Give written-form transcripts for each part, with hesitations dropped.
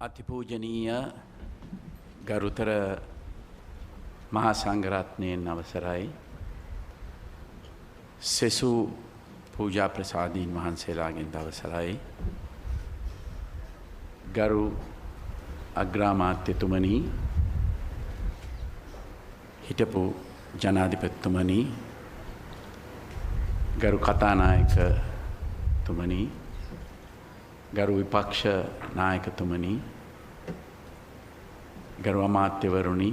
අතිපූජනීය ගරුතර මහා සංඝරත්නයන් අවසරයි සෙසු පූජා ප්‍රසාදීන් වහන්සේලාගෙන් අවසරයි ගරු අග්‍රාමාත්‍යතුමනි හිටපු ජනාධිපතිතුමනි ගරු කතානායකතුමනි ගරු විපක්ෂ නායකතුමනි ගරු අමාත්‍යවරුනි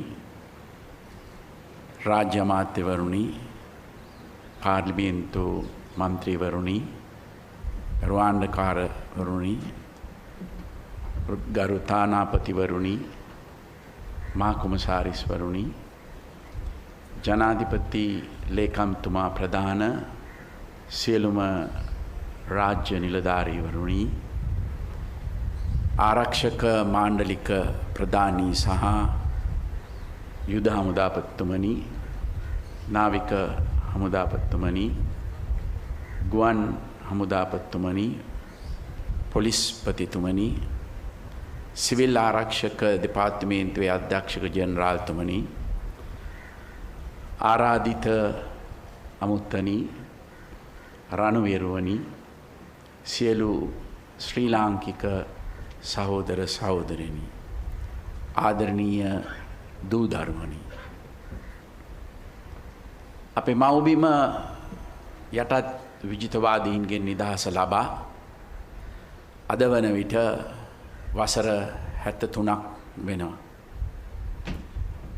රාජ්‍ය අමාත්‍යවරුනි පාර්ලිමේන්තු මන්ත්‍රීවරුනි ගරු ආණ්ඩුකාරවරුනි ගරු තානාපතිවරුනි මහා කොමසාරිස්වරුනි ජනාධිපති ලේකම්තුමා ප්‍රධාන සියලුම රාජ්‍ය නිලධාරීවරුනි ආරක්ෂක මාණ්ඩලික ප්‍රධානී සහ යුද හමුදාපතිතුමනි නාවික හමුදාපතිතුමනි ගුවන් හමුදාපතිතුමනි පොලිස්පතිතුමනි සිවිල් ආරක්ෂක දෙපාර්තමේන්තුවේ අධ්‍යක්ෂක ජෙනරාල්තුමනි ආරාධිත අමුත්තනි රණවීරුවනි සියලු ශ්‍රී ලාංකික සහෝදර සහෝදරයනි ආදරණීය දූ දරුවනි අපේ මව්බිම යටත් විජිතවාදීන්ගෙන් නිදහස ලබා අද වන විට වසර 73ක් වෙනවා.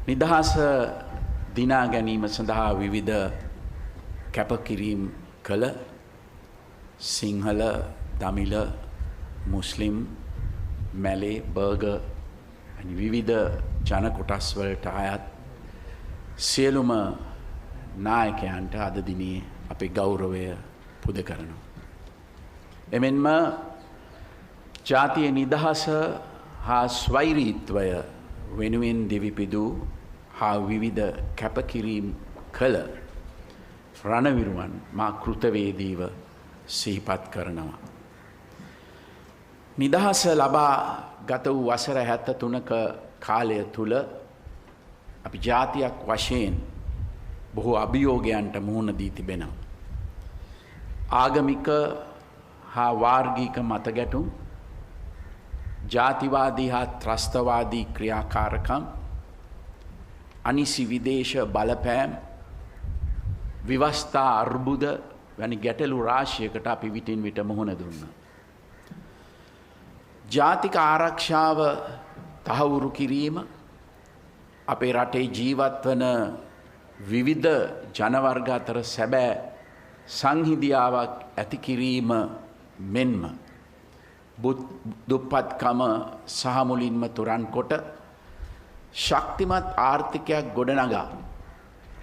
නිදහස දිනා ගැනීම සඳහා විවිධ කැපකිරීම් කළ සිංහල, දමිළ, මුස්ලිම්, මැලේ, බර්ගර් විවිධ ජන කොටස් වලට අයත් සියලුම නායකයන්ට අද දිනේ අපේ ගෞරවය පුද කරනවා. එමෙන්ම ජාතිය නිදහස හා ස්වෛරීත්වය වෙනුවෙන් දිවිපිදූ හා විවිධ කැපකිරීම් කළ රණවිරුවන් මා කෘතවේදීව සිහිපත් කරනවා. නිදහස ලබා ගත වූ වසර 73ක කාලය තුල අපි ජාතියක් වශයෙන් බොහෝ අභියෝගයන්ට මුහුණ දී තිබෙනවා. ආගමික හා වාර්ගික මතගැටුම්, ජාතිවාදී හා ත්‍රස්තවාදී ක්‍රියාකාරකම්, අනිසි විදේශ බලපෑම්, විවස්ථා අර්බුද වැනි ගැටලු රාශියකට අපි විටින් විට මුහුණ දුන්නා. ජාතික ආරක්ෂාව තහවුරු කිරීම, අපේ රටේ ජීවත් වන විවිධ ජනවර්ග අතර සැබෑ සංහිඳියාවක් ඇති කිරීම මෙන්ම දුප්පත්කම සහ මුලින්ම තුරන් කොට ශක්තිමත් ආර්ථිකයක් ගොඩනගා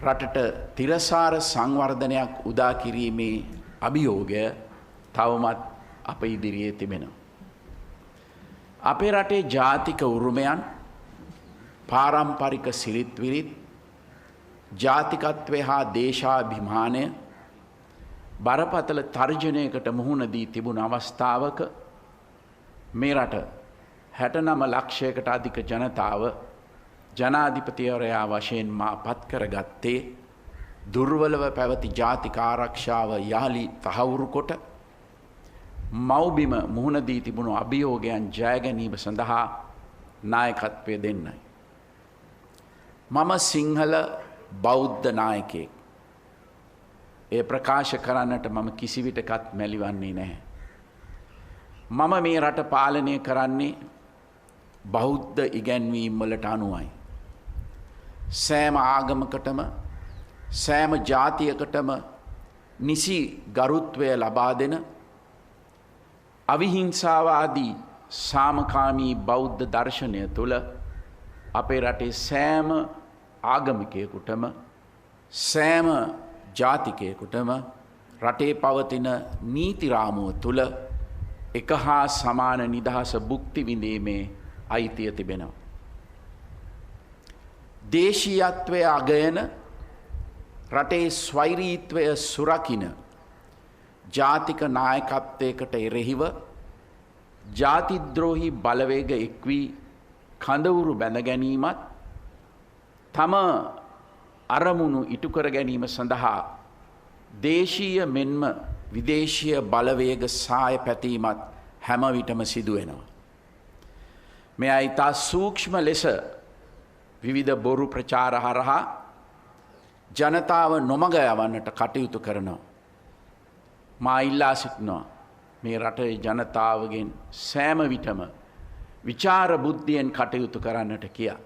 රටට තිරසාර සංවර්ධනයක් උදා කිරීමේ අභියෝගය තවමත් අප ඉදිරියේ තිබෙනවා. අපේ රටේ ජාතික උරුමයන්, පාරම්පරික සිරිත් විරිත්, ජාතිකත්වය හා දේශාභිමානය බරපතල තර්ජනයකට මුහුණ දී තිබුණ අවස්ථාවක මේ රට 69 ලක්ෂයකට අධික ජනතාව ජනාධිපතිවරයා වශයෙන් මා පත් කරගත්තේ දුර්වලව පැවති ජාතික ආරක්ෂාව යහලි තහවුරු කොට මව්බිම මුහුණ දී තිබුණු අභියෝගයන් ජය ගැනීම සඳහා නායකත්වය දෙන්නයි. මම සිංහල බෞද්ධ නායකයෙක්. එය ප්‍රකාශ කරන්නට මම කිසිවිටකත් මැලිවන්නේ නැහැ. මම මේ රට පාලනය කරන්නේ බෞද්ධ ඉගැන්වීම් වලට අනුවයි. සෑම ආගමකටම සෑම ජාතියකටම නිසි ගරුත්වය ලබා දෙන අවිහිංසාවාදී සාමකාමී බෞද්ධ දර්ශනය තුළ අපේ රටේ සෑම ආගමිකයෙකුටම සෑම ජාතිකයෙකුටම රටේ පවතින නීති රාමුව තුළ එක හා සමාන නිදහස භුක්ති විඳීමේ අයිතිය තිබෙනවා. දේශීයත්වය අගයන රටේ ස්වෛරීත්වය සුරකින ජාතික නායකත්වයකට එරෙහිව ජාතිද්‍රෝහි බලවේග එක් වී කඳවුරු බැඳ ගැනීමත් තම අරමුණු ඉටු කර ගැනීම සඳහා දේශීය මෙන්ම විදේශීය බලවේග සාය පැතීමත් හැම විටම සිදු වෙනවා. මෙය ඉතා සූක්ෂම ලෙස විවිධ බොරු ප්‍රචාර හරහා ජනතාව නොමග යවන්නට කටයුතු කරනවා. මා ඉල්ලා සිටිනවා මේ රටේ ජනතාවගෙන් සෑම විටම විචාර බුද්ධියෙන් කටයුතු කරන්නට කියා.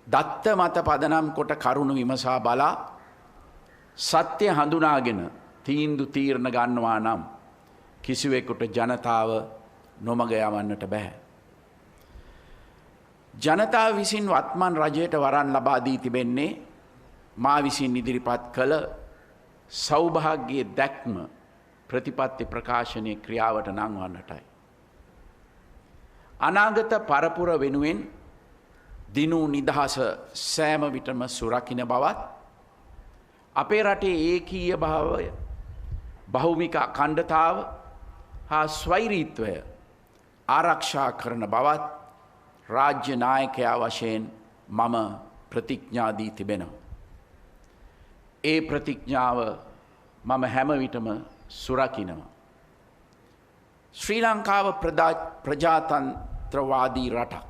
දත්ත මත පදනම් කොට කරුණු විමසා බලා සත්‍ය හඳුනාගෙන තීන්දු තීරණ ගන්නවා නම් කිසිවෙකුට ජනතාව නොමග යවන්නට බෑ. ජනතාව විසින් වත්මන් රජයට වරන් ලබා දී තිබෙන්නේ මා විසින් ඉදිරිපත් කළ සෞභාග්‍යයේ දැක්ම ප්‍රතිපත්ති ප්‍රකාශනයේ ක්‍රියාවට නංවන්නටයි. අනාගත පරපුර වෙනුවෙන් දිනු නිදහස සෑම විටම සුරකින්න බවත් අපේ රටේ ඒකීය භාවය බහුමික අඛණ්ඩතාව හා ස්වෛරීත්වය ආරක්ෂා කරන බවත් රාජ්‍ය නායකයා වශයෙන් මම ප්‍රතිඥා දී තිබෙනවා. ඒ ප්‍රතිඥාව මම හැම විටම සුරකිනවා. ශ්‍රී ලංකාව ප්‍රජාතන්ත්‍රවාදී රටක්.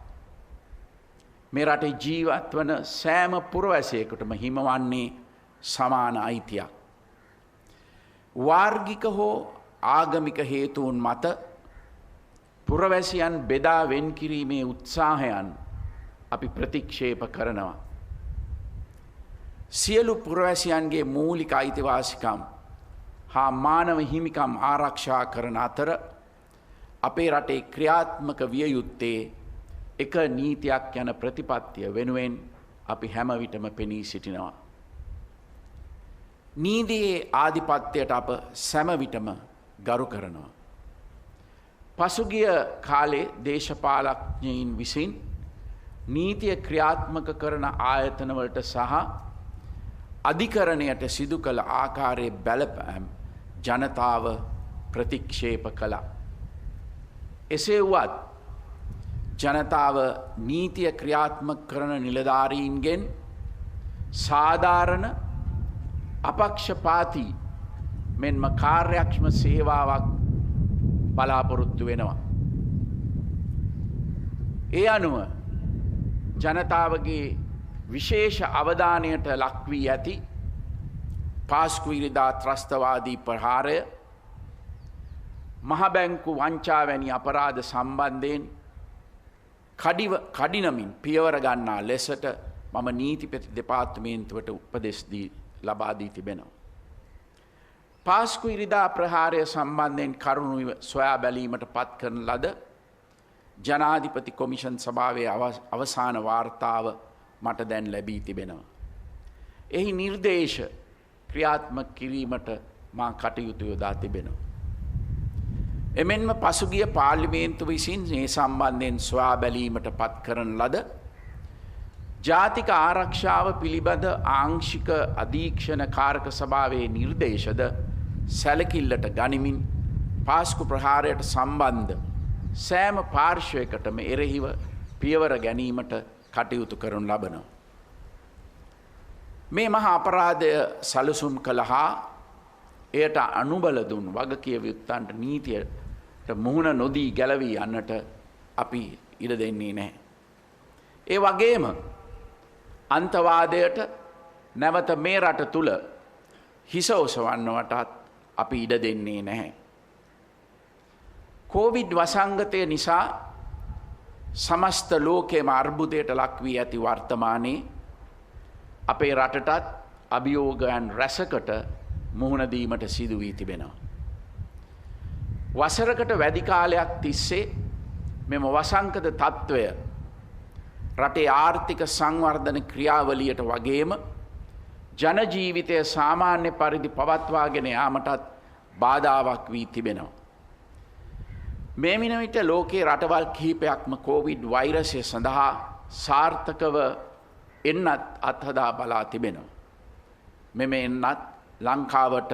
මේ රටේ ජීවත් වන සෑම පුරවැසියෙකුටම හිමවන්නේ සමාන අයිතියක්. වාර්ගික හෝ ආගමික හේතුන් මත පුරවැසියන් බෙදා වෙන් කිරීමේ උත්සාහයන් අපි ප්‍රතික්ෂේප කරනවා. සියලු පුරවැසියන්ගේ මූලික අයිතිවාසිකම් හා මානව හිමිකම් ආරක්ෂා කරන අතර අපේ රටේ ක්‍රියාත්මක විය යුත්තේ එක නීතියක් යන ප්‍රතිපත්තිය වෙනුවෙන් අපි හැම විටම පෙනී සිටිනවා. නීතියේ ආධිපත්‍යයට අප සෑම විටම ගරු කරනවා. පසුගිය කාලේ දේශපාලඥයින් විසින් නීතිය ක්‍රියාත්මක කරන ආයතනවලට සහ අධිකරණයට සිදු කළ ආකාරයේ බලපෑම් ජනතාව ප්‍රතික්ෂේප කළා. එසේ වුවත් ජනතාව නීතිය ක්‍රියාත්මක කරන නිලධාරීන්ගෙන් සාධාරණ අපක්ෂපාතී මෙන්ම කාර්යක්ෂම සේවාවක් බලාපොරොත්තු වෙනවා. ඒ අනුව ජනතාවගේ විශේෂ අවධානයට ලක්වී ඇති පාස්කු ඉරිදා ත්‍රස්තවාදී ප්‍රහාරය මහබැංකු වංචා වැනි අපරාධ සම්බන්ධයෙන් කඩිනමින් පියවර ගන්නා ලෙසට මම නීතිපති දෙපාර්තමේන්තුවට උපදෙස් ලබා දී තිබෙනවා. පාස්කු ඉරිදා ප්‍රහාරය සම්බන්ධයෙන් කරුණු සොයා බැලීමට පත් කරන ලද ජනාධිපති කොමිෂන් සභාවේ අවසාන වාර්තාව මට දැන් ලැබී තිබෙනවා. එහි නිර්දේශ ක්‍රියාත්මක කිරීමට මා කටයුතු යොදා තිබෙනවා. එමෙන්ම පසුගිය පාර්ලිමේන්තුව විසින් මේ සම්බන්ධයෙන් සොයා බැලීමට පත් කරන ලද ජාතික ආරක්ෂාව පිළිබඳ ආංශික අධීක්ෂණ කාරක සභාවේ නිර්දේශද සැලකිල්ලට ගනිමින් පාස්කු ප්‍රහාරයට සම්බන්ධ සෑම පාර්ශ්වයකටම එරෙහිව පියවර ගැනීමට කටයුතු කරනු ලබනවා. මේ මහා අපරාධය සැලසුම් කළ හා එයට අනුබල දුන් වගකිය යුත්තන්ට නීතියට මුහුණ නොදී ගැලවී යන්නට අපි ඉඩ දෙන්නේ නැහැ. ඒ වගේම අන්තවාදයට නැවත මේ රට තුළ හිස ඔසවන්නවටත් අපි ඉඩ දෙන්නේ නැහැ. කොවිඩ් වසංගතය නිසා සමස්ත ලෝකයේම අර්බුදයට ලක් වී ඇති වර්තමානයේ අපේ රටටත් අභියෝගයන් රැසකට මුහුණ දීමට සිදු වී තිබෙනවා. වසරකට වැඩි කාලයක් තිස්සේ මෙම වසංගත තත්ත්වය රටේ ආර්ථික සංවර්ධන ක්‍රියාවලියට වගේම ජන ජීවිතය සාමාන්‍ය පරිදි පවත්වාගෙන යාමටත් බාධාවක් වී තිබෙනවා. මේ මින විට ලෝකයේ රටවල් කිහිපයක්ම කොවිඩ් වෛරසය සඳහා සාර්ථකව එන්නත් අත්හදා බලා තිබෙනවා. මෙම එන්නත් ලංකාවට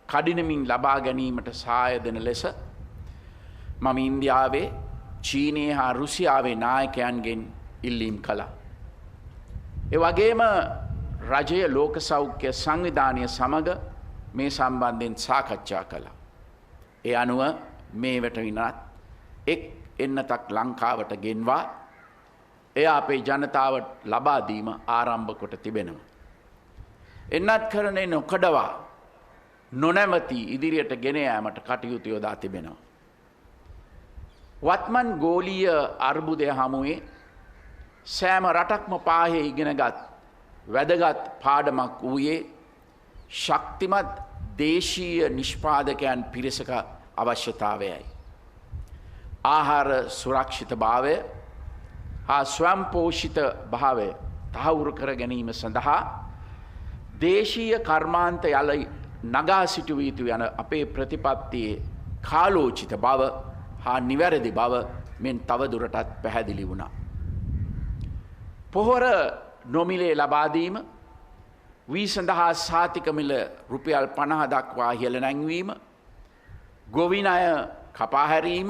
කඩිනමින් ලබා ගැනීමට සහාය දෙන ලෙස මම ඉන්දියාවේ චීනයේ හා රුසියාවේ නායකයන්ගෙන් ඉල්ලීම් කළා. ඒ වගේම රජය ලෝක සෞඛ්‍ය සංවිධානය සමග මේ සම්බන්ධයෙන් සාකච්ඡා කළා. ඒ අනුව මේ වෙටවිනත් එක් එන්නතක් ලංකාවට ගෙන්වා එය අපේ ජනතාවට ලබා දීම ආරම්භ කොට තිබෙනවා. එන්නත් කරණය නොකඩවා නොනැමති ඉදිරියට ගෙන යාමට කටයුතු යොදා තිබෙනවා. වත්මන් ගෝලීය අර්බුදය හමුවේ සෑම රටක්ම පාහේ ඉගෙනගත් වැදගත් පාඩමක් වූයේ ශක්තිමත් දේශීය නිෂ්පාදකයන් පිරිසක අවශ්‍යතාවයයි. ආහාර සුරක්ෂිත භාවය හා ස්වයංපෝෂිත භාවය තහවුරු කර ගැනීම සඳහා දේශීය කර්මාන්ත යල නගා සිටුව යුතු යන අපේ ප්‍රතිපත්තියේ කාලෝචිත බව හා නිවැරදි බව මෙන් තවදුරටත් පැහැදිලි වුණා. පොහොර නොමිලේ ලබාදීම වී සඳහා සාතික මිල රුපියල් 50 දක්වා ඉහළ නැංවීම ගොවි ණය කපා හැරීම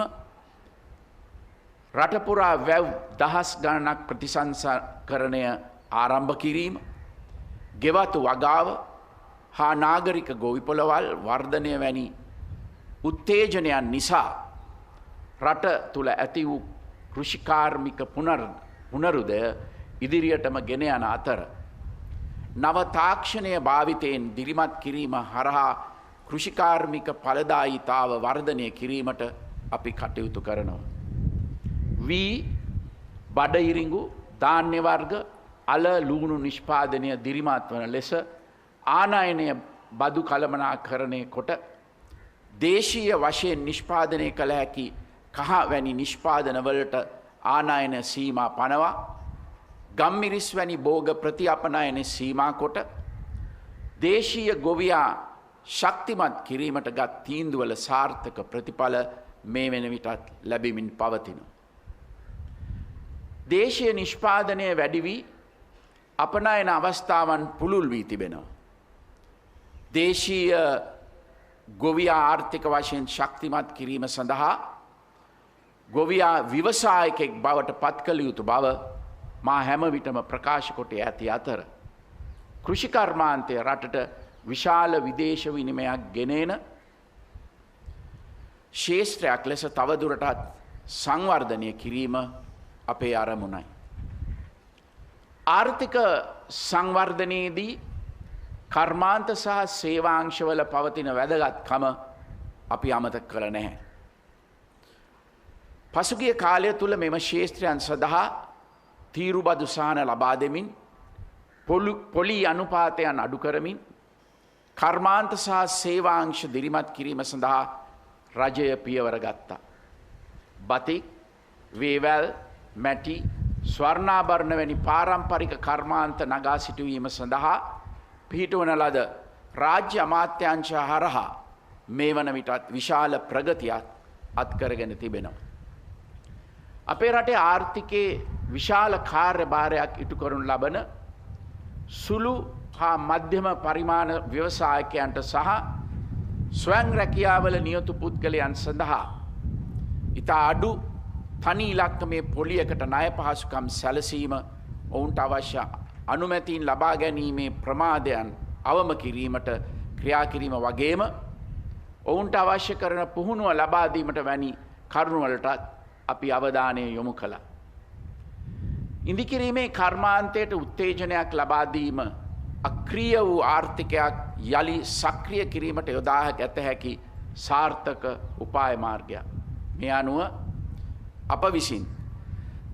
රටපුරා වැව් දහස් ගණනක් ප්‍රතිසංස්කරණය ආරම්භ කිරීම ගෙවතු වගාව හා නාගරික ගොවිපොළවල් වර්ධනය වැනි උත්තේජනයන් නිසා රට තුළ ඇති වූ කෘෂිකාර්මික පුනරුදය ඉදිරියටම ගෙන යන අතර නව තාක්ෂණය භාවිතයෙන් දිරිමත් කිරීම හරහා කෘෂිකාර්මික ඵලදායීතාව වර්ධනය කිරීමට අපි කටයුතු කරනවා. වී බඩඉරිඟු ධාන්‍ය වර්ග අල ලුණු නිෂ්පාදනය දිරිමත් වන ලෙස ආනයනය බදු කළමනාකරණය කොට දේශීය වශයෙන් නිෂ්පාදනය කළ හැකි කහ වැනි නිෂ්පාදනවලට ආනයන සීමා පනවා ගම්මිරිස් වැනි භෝග ප්‍රතිඅපනයන සීමා කොට දේශීය ගොවියා ශක්තිමත් කිරීමට ගත් තීන්දුවල සාර්ථක ප්‍රතිඵල මේ වෙන විටත් ලැබෙමින් පවතින. දේශීය නිෂ්පාදනය වැඩි වී අපනයන අවස්ථාවන් පුළුල් වී තිබෙනවා. දේශීය ගොවියා ආර්ථික වශයෙන් ශක්තිමත් කිරීම සඳහා ගොවියා ව්‍යවසායකෙක් බවට පත් කළ යුතු බව මා හැම විටම ප්‍රකාශ කොට ඇති අතර කෘෂිකර්මාන්තය රටට විශාල විදේශ විනිමයක් ගෙනෙන ශේෂ්ත්‍රයක් ලෙස තවදුරටත් සංවර්ධනය කිරීම අපේ අරමුණයි. ආර්ථික සංවර්ධනයේදී කර්මාන්ත සහ සේවාංශවල පවතින වැදගත්කම අපි අමතක කළ නැහැ. පසුගිය කාලය තුළ මෙම ශේෂ්ත්‍රයන් සඳහා තීරුබදු සහන ලබා දෙමින් පොලි අනුපාතයන් අඩු කරමින් කර්මාන්ත සහ සේවාංශ දිරිමත් කිරීම සඳහා රජය පියවර ගත්තා. බතික්, වේවැල්, මැටි, ස්වර්ණාභරණ වැනි පාරම්පරික කර්මාන්ත නගා සිටුවීම සඳහා පිහිටවන ලද රාජ්‍ය අමාත්‍යාංශ හරහා මේ වන විටත් විශාල ප්‍රගතියක් අත්කරගෙන තිබෙනවා. අපේ රටේ ආර්ථිකයේ විශාල කාර්යභාරයක් ඉටු කරනු ලබන සුළු හා මධ්‍යම පරිමාණ ව්‍යවසායකයන්ට සහ ස්වයං රැකියාවල නියුතු පුද්ගලයන් සඳහා ඉතා අඩු තනි ඉලක්කමේ පොලියකට ණය පහසුකම් සැලසීම ඔවුන්ට අවශ්‍ය අනුමැතීන් ලබා ගැනීමේ ප්‍රමාදයන් අවම කිරීමට ක්‍රියා කිරීම වගේම ඔවුන්ට අවශ්‍ය කරන පුහුණුව ලබා දීමට වැනි කරුණුවලටත් අපි අවධානය යොමු කළා. ඉදිකිරීමේ කර්මාන්තයට උත්තේජනයක් ලබා දීම අක්‍රීය වූ ආර්ථිකයක් යලි සක්‍රිය කිරීමට යොදා ඇත හැකි සාර්ථක උපාය මාර්ගයක්. මේ අනුව අප විසින්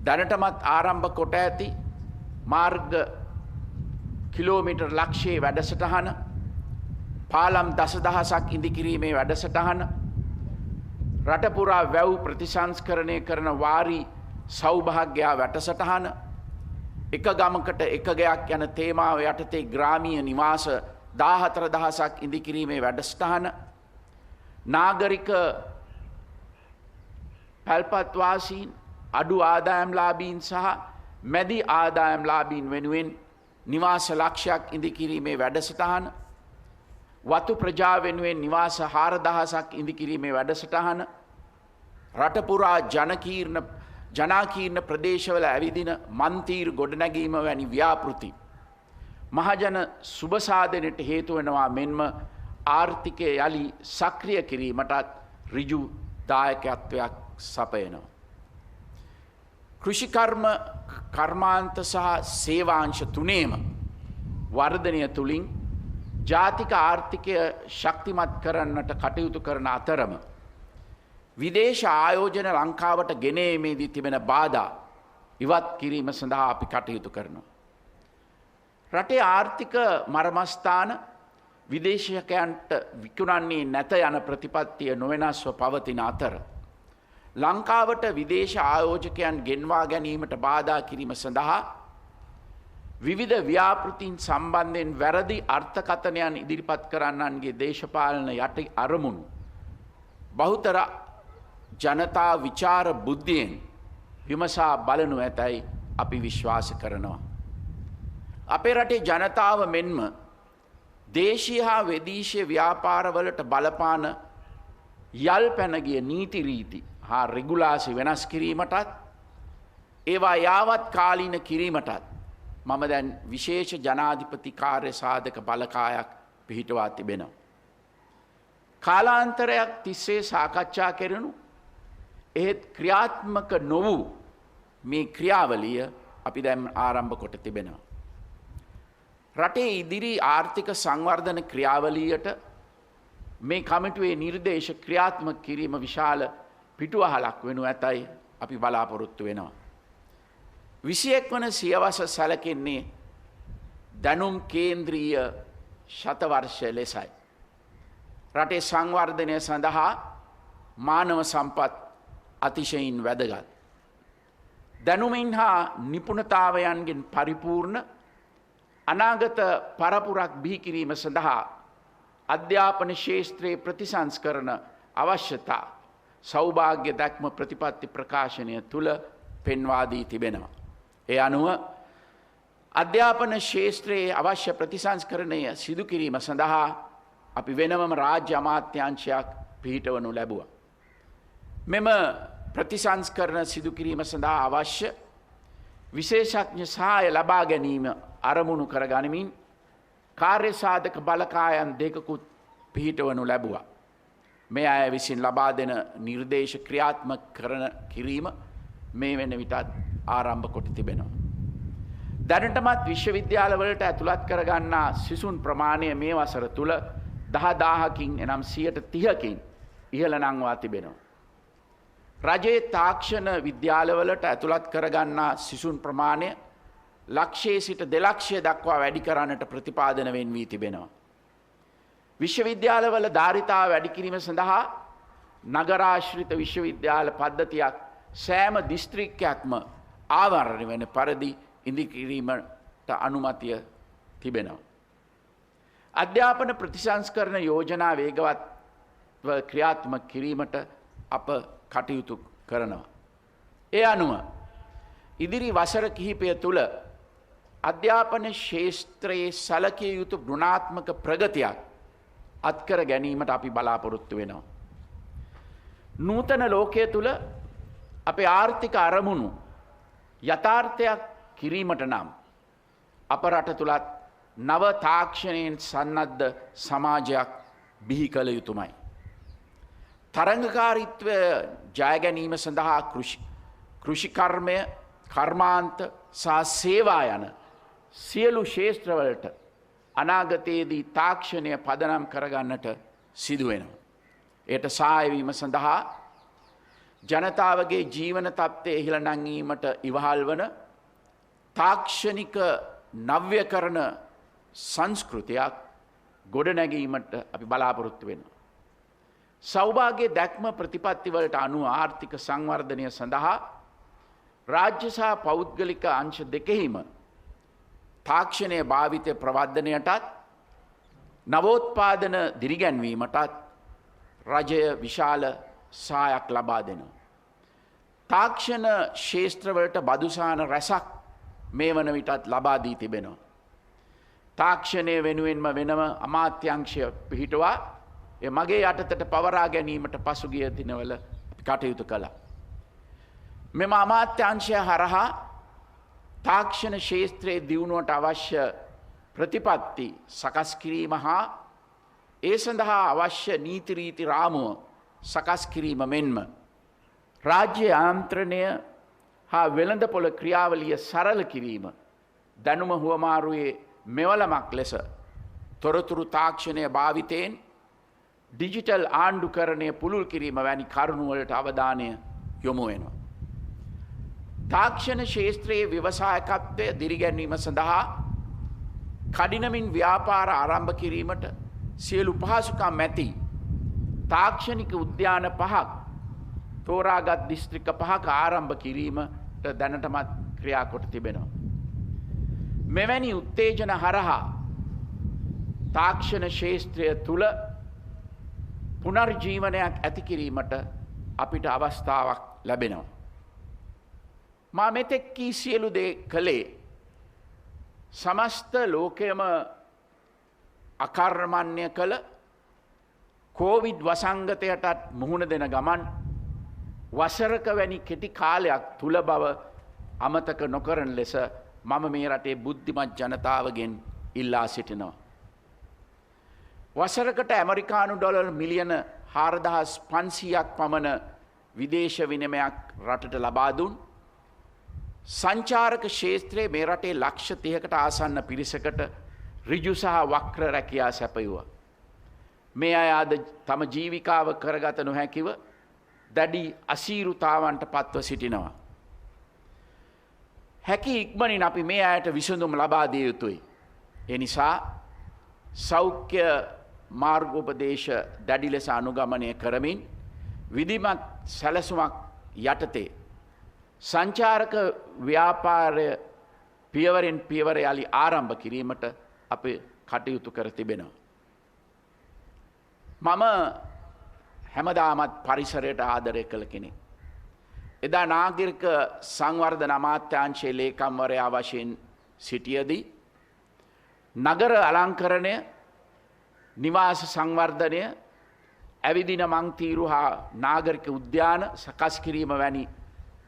දැනටමත් ආරම්භ කොට ඇති මාර්ග කිලෝමීටර් ලක්ෂයේ වැඩසටහන, පාලම් දසදහසක් ඉදිකිරීමේ වැඩසටහන, රටපුරා වැව් ප්‍රතිසංස්කරණය කරන වාරි සෞභාග්‍යයා වැඩසටහන, එක ගමකට එක ගයක් යන තේමාව යටතේ ග්‍රාමීය නිවාස 14000ක් ඉදිකිරීමේ වැඩසටහන, නාගරික පැල්පත්වාසීන්, අඩු ආදායම්ලාභීන් සහ මැදි ආදායම්ලාභීන් වෙනුවෙන් නිවාස ලක්ෂයක් ඉදිකිරීමේ වැඩසටහන, වතු ප්‍රජා වෙනුවෙන් නිවාස 4000ක් ඉදිකිරීමේ වැඩසටහන, රටපුරා ජනාකීර්ණ ප්‍රදේශවල ඇවිදින මන්තීර් ගොඩනැගීම වැනි ව්‍යාපෘති මහජන සුබසාධනයට හේතු වෙනවා මෙන්ම ආර්ථිකය යළි සක්‍රිය කිරීමටත් ඍජු දායකත්වයක් සපයනවා. කෘෂිකර්ම කර්මාන්ත සහ සේවාංශ තුනේම වර්ධනය තුළින් ජාතික ආර්ථිකය ශක්තිමත් කරන්නට කටයුතු කරන අතරම විදේශ ආයෝජන ලංකාවට ගෙනීමේදී තිබෙන බාධා ඉවත් කිරීම සඳහා අපි කටයුතු කරනවා. රටේ ආර්ථික මර්මස්ථාන විදේශිකයන්ට විකුණන්නේ නැත යන ප්‍රතිපත්තිය නොවෙනස්ව පවතින අතර ලංකාවට විදේශ ආයෝජකයන් ගෙන්වා ගැනීමට බාධා කිරීම සඳහා විවිධ ව්‍යාපෘතීන් සම්බන්ධයෙන් වැරදි අර්ථකථනයන් ඉදිරිපත් කරන්නන්ගේ දේශපාලන යටි අරමුණු බහුතර ජනතා විචාර බුද්ධියෙන් විමසා බලනු ඇතැයි අපි විශ්වාස කරනවා. අපේ රටේ ජනතාව මෙන්ම දේශීය හා විදේශීය ව්‍යාපාරවලට බලපාන යල් පැනගිය නීති රීති හා රෙගුලාසි වෙනස් කිරීමටත් ඒවා යාවත් කාලීන කිරීමටත් මම දැන් විශේෂ ජනාධිපති කාර්ය සාධක බලකායක් පිහිටවා තිබෙනවා. කාලාන්තරයක් තිස්සේ සාකච්ඡා කෙරෙනු එහෙත් ක්‍රියාත්මක නොවූ මේ ක්‍රියාවලිය අපි දැන් ආරම්භ කොට තිබෙනවා. රටේ ඉදිරි ආර්ථික සංවර්ධන ක්‍රියාවලියට මේ කමිටුවේ නිර්දේශ ක්‍රියාත්මක කිරීම විශාල පිටුවහලක් වෙනු ඇතයි අපි බලාපොරොත්තු වෙනවා. 21 වන සියවස සැලකෙන්නේ දැනුම් කේන්ද්‍රීය ශතවර්ෂය ලෙසයි. රටේ සංවර්ධනය සඳහා මානව සම්පත් අතිශයින් වැදගත්. දැනුමින් හා නිපුණතාවයන්ගෙන් පරිපූර්ණ අනාගත පරපුරක් බිහි කිරීම සඳහා අධ්‍යාපන ශාස්ත්‍රයේ ප්‍රතිසංස්කරණ අවශ්‍යතා සෞභාග්‍ය දැක්ම ප්‍රතිපත්ති ප්‍රකාශනය තුළ පෙන්වා දී තිබෙනවා. ඒ අනුව අධ්‍යාපන ශාස්ත්‍රයේ අවශ්‍ය ප්‍රතිසංස්කරණය සිදු කිරීම සඳහා අපි වෙනමම රාජ්‍ය අමාත්‍යාංශයක් පිහිටවනු ලැබුවා. මෙම ප්‍රතිසංස්කරණ සිදු කිරීම සඳහා අවශ්‍ය විශේෂඥ සහාය ලබා ගැනීම අරමුණු කර ගනිමින් කාර්ය සාධක බලකායන් දෙකකුත් පිහිටවනු ලැබුවා. මේ අය විසින් ලබා දෙන නිර්දේශ ක්‍රියාත්මක කරන කිරීම මේ වෙන විටත් ආරම්භ කොට තිබෙනවා. දැනටමත් විශ්වවිද්‍යාලවලට ඇතුළත් කරගන්නා සිසුන් ප්‍රමාණය මේ වසර තුළ 10,000කින් එනම් 30%කින් ඉහළ නංවා තිබෙනවා. රජයේ තාක්ෂණ විද්‍යාලවලට ඇතුළත් කරගන්නා සිසුන් ප්‍රමාණය ලක්ෂයේ සිට 2 ලක්ෂය දක්වා වැඩි කරන්නට ප්‍රතිපාදන වෙන් වී තිබෙනවා. විශ්වවිද්‍යාලවල ධාරිතාව වැඩි කිරීම සඳහා නගරාශ්‍රිත විශ්වවිද්‍යාල පද්ධතියක් සෑම දිස්ත්‍රික්කයක්ම ආවරණය වෙන පරිදි ඉදිකිරීමට අනුමැතිය තිබෙනවා. අධ්‍යාපන ප්‍රතිසංස්කරණ යෝජනා වේගවත්ව ක්‍රියාත්මක කිරීමට අප කටයුතු කරනවා. ඒ අනුව ඉදිරි වසර කිහිපය තුළ අධ්‍යාපන ශාස්ත්‍රයේ සැලකිය යුතු ගුණාත්මක ප්‍රගතියක් අත්කර ගැනීමට අපි බලාපොරොත්තු වෙනවා. නූතන ලෝකයේ තුළ අපේ ආර්ථික අරමුණු යථාර්ථයක් කිරීමට නම් අප රට තුළත් නව තාක්ෂණයෙන් සන්නද්ධ සමාජයක් බිහි කළ යුතුමයි. තරංගකාරීත්වය ජය ගැනීම සඳහා කෘෂිකර්මය කර්මාන්ත සහ සේවා යන සියලු ශාස්ත්‍රවලට අනාගතයේදී තාක්ෂණය පදනම් කරගන්නට සිදුවෙනවා. එයට සහාය වීම සඳහා ජනතාවගේ ජීවන තත්ත්වය ඉහළ නැංවීමට ඉවහල් වන තාක්ෂණික නව්‍යකරණ සංස්කෘතියක් ගොඩනැගීමට අපි බලාපොරොත්තු වෙනවා. සෞභාග්‍ය දැක්ම ප්‍රතිපත්තිවලට අනුව ආර්ථික සංවර්ධනය සඳහා රාජ්‍ය සහ පෞද්ගලික අංශ දෙකෙහිම තාක්ෂණය භාවිතය ප්‍රවර්ධනයටත් නවෝත්පාදන දිරිගැන්වීමටත් රජය විශාල සහායක් ලබා දෙනවා. තාක්ෂණ ශාස්ත්‍රවලට බදුසාන රැසක් මේ වන විටත් ලබා දී තිබෙනවා. තාක්ෂණය වෙනුවෙන්ම වෙනම අමාත්‍යංශය පිහිටුවා මගේ යටතට පවරා ගැනීමට පසුගිය දිනවල කටයුතු කළා. මෙම අමාත්‍යාංශය හරහා තාක්ෂණ ශේත්‍රයේ දියුණුවට අවශ්‍ය ප්‍රතිපත්ති සකස් කිරීම හා ඒ සඳහා අවශ්‍ය නීති රීති රාමුව සකස් කිරීම මෙන්ම රාජ්‍ය යාන්ත්‍රණය හා වෙළඳපොළ ක්‍රියාවලිය සරල කිරීම දැනුම හුවමාරුවේ මෙවලමක් ලෙස තොරතුරු තාක්ෂණය භාවිතයෙන් ඩිජිටල් ආණ්ඩුකරණය පුළුල් කිරීම වැනි කරුණුවලට අවධානය යොමු වෙනවා. තාක්ෂණ ශේත්‍රයේ ව්‍යවසායකත්වය දිරිගැන්වීම සඳහා කඩිනමින් ව්‍යාපාර ආරම්භ කිරීමට සියලු පහසුකම් ඇති තාක්ෂණික උද්‍යාන 5ක් තෝරාගත් දිස්ත්‍රික්ක 5ක ආරම්භ කිරීමට දැනටමත් ක්‍රියා කොට තිබෙනවා. මෙවැනි උත්තේජන හරහා තාක්ෂණ ශේත්‍රය තුළ පුනර්ජීවනයක් ඇති කිරීමට අපිට අවස්ථාවක් ලැබෙනවා. මා මෙතෙක් කී සියලු දේ කළේ සමස්ත ලෝකයම අකර්මණ්‍ය කළ කෝවිඩ් වසංගතයටත් මුහුණ දෙන ගමන් වසරක වැනි කෙටි කාලයක් තුල බව අමතක නොකරන ලෙස මම මේ රටේ බුද්ධිමත් ජනතාවගෙන් ඉල්ලා සිටිනවා. වසරකට ඇමරිකානු ඩොලර් මිලියන 4500ක් පමණ විදේශ විනිමයක් රටට ලබා දුන් සංචාරක ක්ෂේත්‍රයේ මේ රටේ ලක්ෂ 30කට ආසන්න පිරිසකට ඍජු සහ වක්‍ර රැකියා සැපයුවා. මේ අය අද තම ජීවිකාව කරගත නොහැකිව දැඩි අසීරුතාවන්ට පත්ව සිටිනවා. හැකි ඉක්මනින් අපි මේ අයට විසඳුම් ලබා දිය යුතුයි. ඒ නිසා සෞඛ්‍ය මාර්ගෝපදේශ දැඩි ලෙස අනුගමනය කරමින් විධිමත් සැලසුමක් යටතේ සංචාරක ව්‍යාපාරය පියවරෙන් පියවර යලි ආරම්භ කිරීමට අපි කටයුතු කර තිබෙනවා. මම හැමදාමත් පරිසරයට ආදරය කළ කෙනෙක්. එදා නාගරික සංවර්ධන අමාත්‍යාංශයේ ලේකම්වරයා වශයෙන් සිටියදී නගර අලංකරණය, නිවාස සංවර්ධනය, ඇවිදින මංතීරු හා නාගරික උද්‍යාන සකස් කිරීම වැනි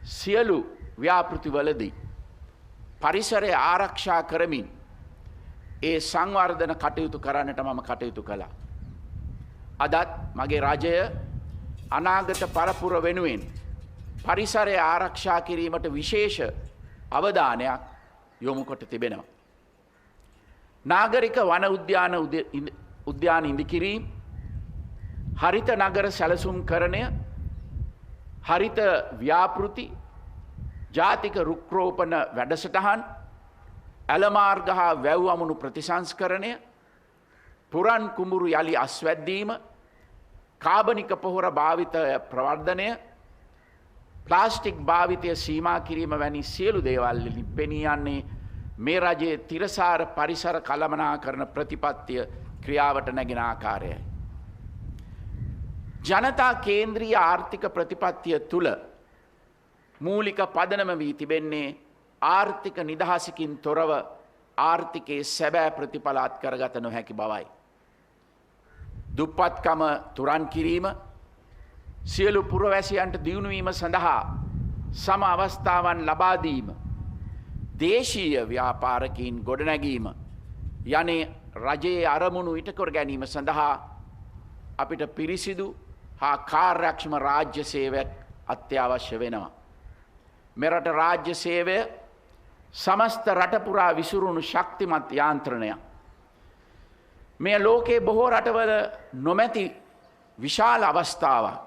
සියලු ව්‍යාපෘතිවලදී පරිසරය ආරක්ෂා කරමින් ඒ සංවර්ධන කටයුතු කරන්නට මම කටයුතු කළා. අදත් මගේ රජය අනාගත පරපුර වෙනුවෙන් පරිසරය ආරක්ෂා කිරීමට විශේෂ අවධානයක් යොමු කොට තිබෙනවා. නාගරික වන උද්‍යාන ඉදිකිරීම, හරිත නගර සැලසුම්කරණය, හරිත ව්‍යාපෘති, ජාතික රුක්රෝපණ වැඩසටහන්, ඇලමාර්ග හා වැව් අමුණු ප්‍රතිසංස්කරණය, පුරන් කුඹුරු යලි අස්වැද්දීම, කාබනික පොහොර භාවිතය ප්‍රවර්ධනය, ප්ලාස්ටික් භාවිතය සීමා කිරීම වැනි සියලු දේවල් වලින් පෙනී යන්නේ මේ රජයේ තිරසාර පරිසර කළමනාකරණ ප්‍රතිපත්තිය ක්‍රියාවට නැගෙන ආකාරයයි. ජනතා කේන්ද්‍රීය ආර්ථික ප්‍රතිපත්තිය තුල මූලික පදනම වී තිබෙන්නේ ආර්ථික නිදහසකින් තොරව ආර්ථිකයේ සැබෑ ප්‍රතිඵල අත්කරගත නොහැකි බවයි. දුප්පත්කම තුරන් කිරීම, සියලු පුරවැසියන්ට දියුණු වීම සඳහා සම අවස්ථාවන් ලබා දීම, දේශීය ව්‍යාපාරකීන් ගොඩනැගීම යන්නේ රජයේ අරමුණු ඉටකර ගැනීම සඳහා අපිට පිරිසිදු හා කාර්යක්ෂම රාජ්‍ය සේවයක් අත්‍යවශ්‍ය වෙනවා. මෙරට රාජ්‍ය සේවය සමස්ත රට පුරා විසුරුණු ශක්තිමත් යාන්ත්‍රණයක්. මේ ලෝකයේ බොහෝ රටවල නොමැති විශාල අවස්ථාවක්.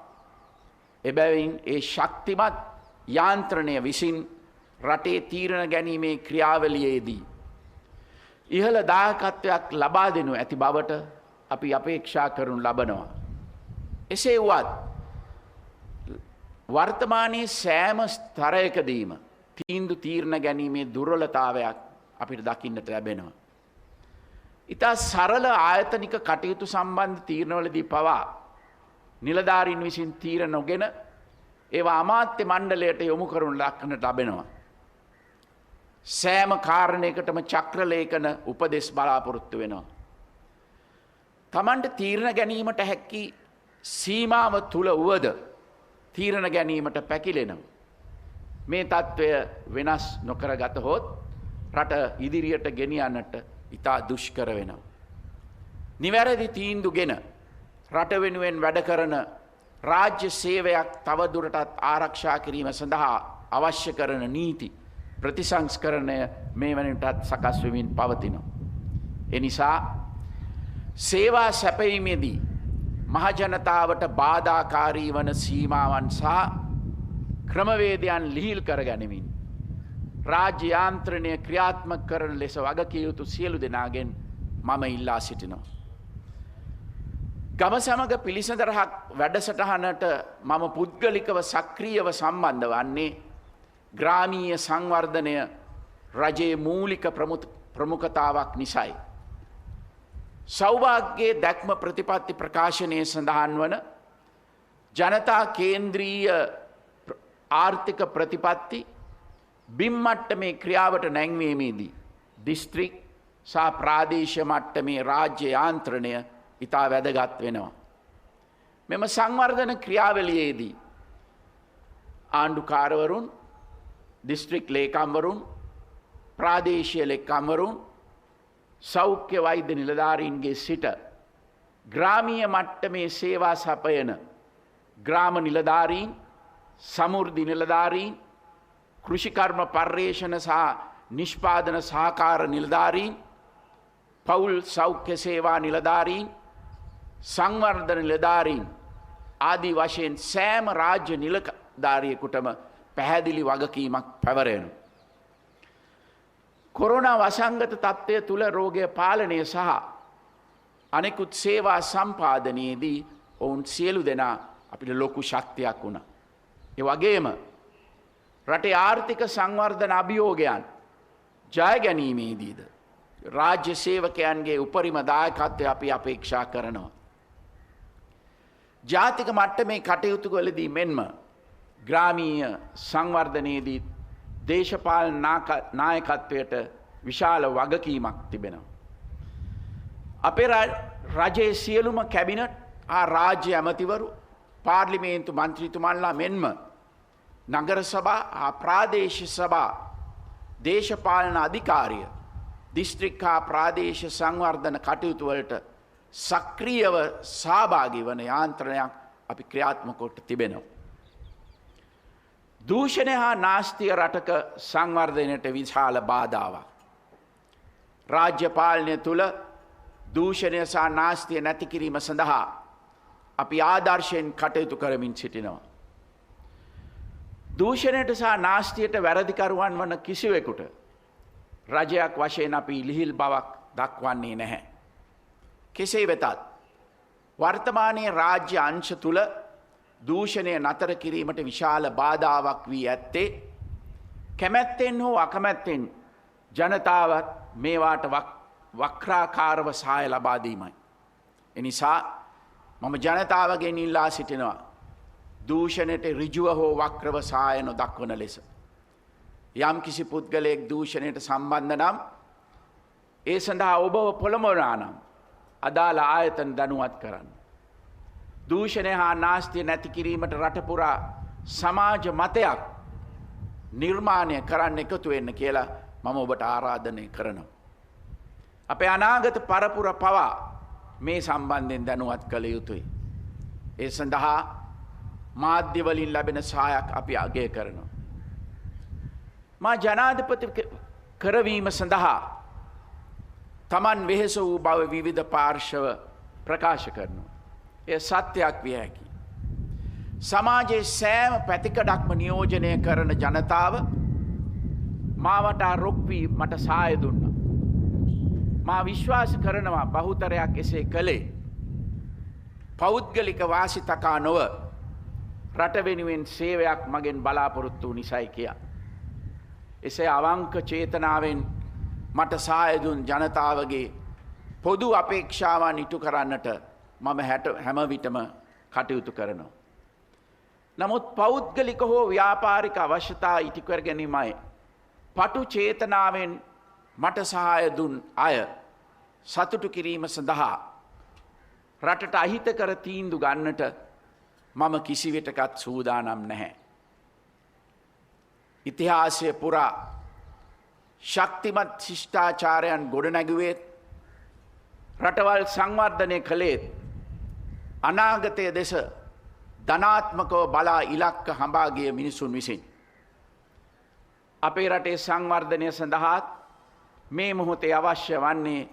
එබැවින් ඒ ශක්තිමත් යාන්ත්‍රණය විසින් රටේ තීරණ ගැනීමේ ක්‍රියාවලියේදී ඉහළ දායකත්වයක් ලබා දෙනු ඇති බවට අපි අපේක්ෂා කරනු ලබනවා. එසේ වුවත් වර්තමානයේ සෑම ස්තරයකදීම තීරණ ගැනීමේ දුර්වලතාවයක් අපිට දකින්නට ලැබෙනවා. ඉතා සරල ආයතනික කටයුතු සම්බන්ධ තීරණවලදී පවා නිලධාරීන් විසින් තීරණ නොගෙන ඒවා අමාත්‍ය මණ්ඩලයට යොමු කරනු දක්නට ලැබෙනවා. සෑම කාරණයකටම චක්‍රලේඛන උපදෙස් බලාපොරොත්තු වෙනවා. තමන්ට තීරණ ගැනීමට හැකි සීමාව තුල වුවද තීරණ ගැනීමට පැකිලෙනවා. මේ තත්ත්වය වෙනස් නොකරගතහොත් රට ඉදිරියට ගෙනියන්නට ඉතා දුෂ්කර වෙනවා. නිවැරදි තීන්දුවගෙන රට වෙනුවෙන් වැඩ කරන රාජ්‍ය සේවයක් තවදුරටත් ආරක්ෂා කිරීම සඳහා අවශ්‍ය කරන නීති ප්‍රතිසංස්කරණය මේ වනටත් සකස් වෙමින් පවතිනවා. එනිසා සේවා සැපයීමේදී මහජනතාවට බාධාකාරී වන සීමාවන් සහ ක්‍රමවේදයන් ලිහිල් කර ගැනීමෙන් රාජ්‍ය යාන්ත්‍රණය ක්‍රියාත්මක කරන ලෙස වගකිය යුතු සියලු දෙනාගෙන් මම ඉල්ලා සිටිනවා. ගම සමග පිළිසඳරහක් වැඩසටහනට මම පුද්ගලිකව සක්‍රියව සම්බන්ධ වන්නේ ග්‍රාමීය සංවර්ධනය රජයේ මූලික ප්‍රමුඛතාවක් නිසයි. සෞභාග්‍යයේ දැක්ම ප්‍රතිපත්ති ප්‍රකාශනයේ සඳහන් වන ජනතා කේන්ද්‍රීය ආර්ථික ප්‍රතිපත්ති බිම් මට්ටමේ ක්‍රියාවට නැංවීමේදී දිස්ත්‍රික් සහ ප්‍රාදේශීය මට්ටමේ රාජ්‍ය යාන්ත්‍රණය ඉතා වැදගත් වෙනවා. මෙම සංවර්ධන ක්‍රියාවලියේදී ආණ්ඩුකාරවරුන් දිස්ත්‍රික් ලේකම්වරුන් ප්‍රාදේශීය ලේකම්වරුන් සෞඛ්‍ය වෛද්‍ය නිලධාරීන්ගේ සිට ග්‍රාමීය මට්ටමේ සේවා සපයන ග්‍රාම නිලධාරීන් සමෘද්ධි නිලධාරීන් කෘෂිකර්ම පර්යේෂණ සහ නිෂ්පාදන සහකාර නිලධාරීන් පවුල් සෞඛ්‍ය සේවා නිලධාරීන් සංවර්ධන නිලධාරීන් ආදී වශයෙන් සෑම රාජ්‍ය නිලධාරියෙකුටම පැහැදිලි වගකීමක් පැවරෙනවා. කොරෝනා වසංගත තත්ත්වය තුළ රෝගය පාලනය සහ අනෙකුත් සේවා සම්පාදනයේදී ඔවුන් සියලු දෙනා අපිට ලොකු ශක්තියක් වුණා. ඒ වගේම රටේ ආර්ථික සංවර්ධන අභියෝගයන් ජය ගැනීමේදීද රාජ්‍ය සේවකයන්ගේ උපරිම දායකත්වය අපි අපේක්ෂා කරනවා. ජාතික මට්ටමේ කටයුතු වලදී මෙන්ම ග්‍රාමීය සංවර්ධනයේදී දේශපාලන නායකත්වයට විශාල වගකීමක් තිබෙනවා. අපේ රජයේ සියලුම කැබිනට් රාජ්‍ය ඇමතිවරු පාර්ලිමේන්තු මන්ත්‍රීතුමන්ලා මෙන්ම නගර සභා ප්‍රාදේශීය සභා දේශපාලන අධිකාරිය දිස්ත්‍රික් හා ප්‍රාදේශීය සංවර්ධන කටයුතු වලට සක්‍රියව සහභාගී වන යාන්ත්‍රණයක් අපි ක්‍රියාත්මක කොට තිබෙනවා. දූෂණය හා නාස්තිය රටක සංවර්ධනයට විශාල බාධාවක්. රාජ්‍ය පාලනය තුළ දූෂණය සහ නාස්තිය නැති කිරීම සඳහා අපි ආදර්ශයෙන් කටයුතු කරමින් සිටිනවා. දූෂණයට සහ නාස්තියට වැරදිකරුවන් වන කිසිවෙකුට රජයක් වශයෙන් අපි ලිහිල් බවක් දක්වන්නේ නැහැ. කෙසේ වෙතත් වර්තමානයේ රාජ්‍ය අංශ තුළ දූෂණය නතර කිරීමට විශාල බාධාවක් වී ඇත්තේ කැමැත්තෙන් හෝ අකමැත්තෙන් ජනතාවත් මේවාට වක්‍රාකාරව සහාය ලබා දීමයි. එනිසා මම ජනතාවගෙන් ඉල්ලා සිටිනවා දූෂණයට ඍජුව හෝ වක්‍රව සහාය නොදක්වන ලෙස. යම් කිසි පුද්ගලයෙක් දූෂණයට සම්බන්ධ නම් ඒ සඳහා ඔබව පොළඹවනා නම් අදාළ ආයතන දැනුවත් කරන්න. දූෂණය හා නාස්තිය නැති කිරීමට රට පුරා සමාජ මතයක් නිර්මාණය කරන්න එකතු වෙන්න කියලා මම ඔබට ආරාධනය කරනවා. අපේ අනාගත පරපුර පවා මේ සම්බන්ධයෙන් දැනුවත් කළ යුතුයි. ඒ සඳහා මාධ්‍ය වලින් ලැබෙන සහායක් අපි අගය කරනවා. මා ජනාධිපති කරවීම සඳහා තමන් වෙහෙස වූ බව විවිධ පාර්ශව ප්‍රකාශ කරනවා. එය සත්‍යයක් විය හැකි. සමාජයේ සෑම පැතිකඩක්ම නියෝජනය කරන ජනතාව මාවට රොක් වී මට සහාය දුන්නා. මා විශ්වාස කරනවා බහුතරයක් එසේ කළේ පෞද්ගලික වාසි තකා නොව රට වෙනුවෙන් සේවයක් මගෙන් බලාපොරොත්තු වූ නිසයි කියා. එසේ අවංක චේතනාවෙන් මට සහාය දුන් ජනතාවගේ පොදු අපේක්ෂාවන් ඉටු කරන්නට මම හැම විටම කටයුතු කරනවා. නමුත් පෞද්ගලික හෝ ව්‍යාපාරික අවශ්‍යතා ඉටු කර ගැනීමයි පටු චේතනාවෙන් මට සහාය දුන් අය සතුටු කිරීම සඳහා රටට අහිතකර තීන්දුව ගන්නට මම කිසිවිටකත් සූදානම් නැහැ. ඉතිහාසය පුරා ශක්තිමත් ශිෂ්ටාචාරයන් ගොඩනැගුවේත් රටවල් සංවර්ධනය කළේත් අනාගතය දෙස ධනාත්මකව බලා ඉලක්ක හඹාගිය මිනිසුන් විසින්. අපේ රටේ සංවර්ධනය සඳහාත් මේ මොහොතේ අවශ්‍ය වන්නේ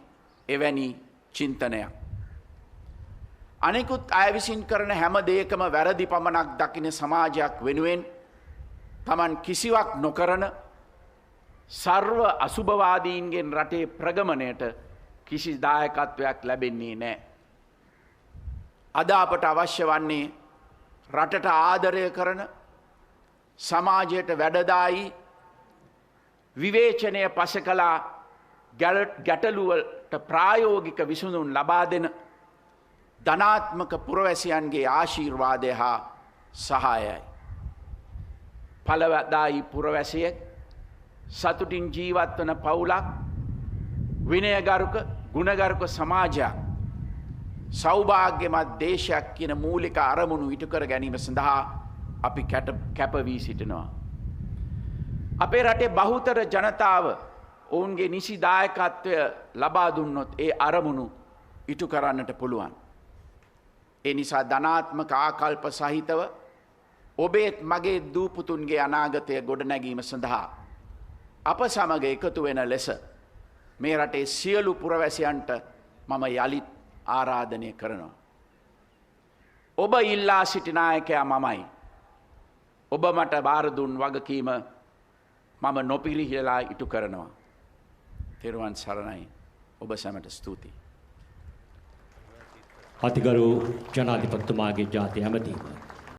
එවැනි චින්තනයක්. අනෙකුත් අය විසින් කරන හැම දෙයකම වැරදි පමණක් දකින සමාජයක් වෙනුවෙන් තමන් කිසිවක් නොකරන සර්ව අසුභවාදීන්ගෙන් රටේ ප්‍රගමණයට කිසි දායකත්වයක් ලැබෙන්නේ නැහැ. අද අපට අවශ්‍ය වන්නේ රටට ආදරය කරන සමාජයට වැඩදායි විවේචනය පසකලා ගැටලුවලට ප්‍රායෝගික විසඳුම් ලබා දෙන ධනාත්මක පුරවැසියන්ගේ ආශීර්වාදය හා සහායයි. ඵලදායි පුරවැසියෙක් සතුටින් ජීවත් වන පවුලක් විනයගරුක ගුණගරුක සමාජයක් සෞභාග්‍යමත් දේශයක් කියන මූලික අරමුණු ඉටු කර ගැනීම සඳහා අපි කැප වී සිටිනවා. අපේ රටේ බහුතර ජනතාව ඔවුන්ගේ නිසි දායකත්වය ලබා දුන්නොත් ඒ අරමුණු ඉටු කරන්නට පුළුවන්. ඒ නිසා ධනාත්මක ආකල්ප සහිතව ඔබේත් මගේ දූපුතුන්ගේ අනාගතය ගොඩනැගීම සඳහා අප සමග එකතු වෙන ලෙස මේ රටේ සියලු පුරවැසියන්ට මම යළිත් ආරාධනය කරනවා. ඔබ ඉල්ලා සිටි නායකයා මමයි. ඔබ මට බාර දුන් වගකීම මම නොපිරිහෙලා ඉටු කරනවා. තෙරුවන් සරණයි. ඔබ සැමට ස්තුතියි. අතිගරු ජනාධිපතිතුමාගේ ජාති ඇමතීම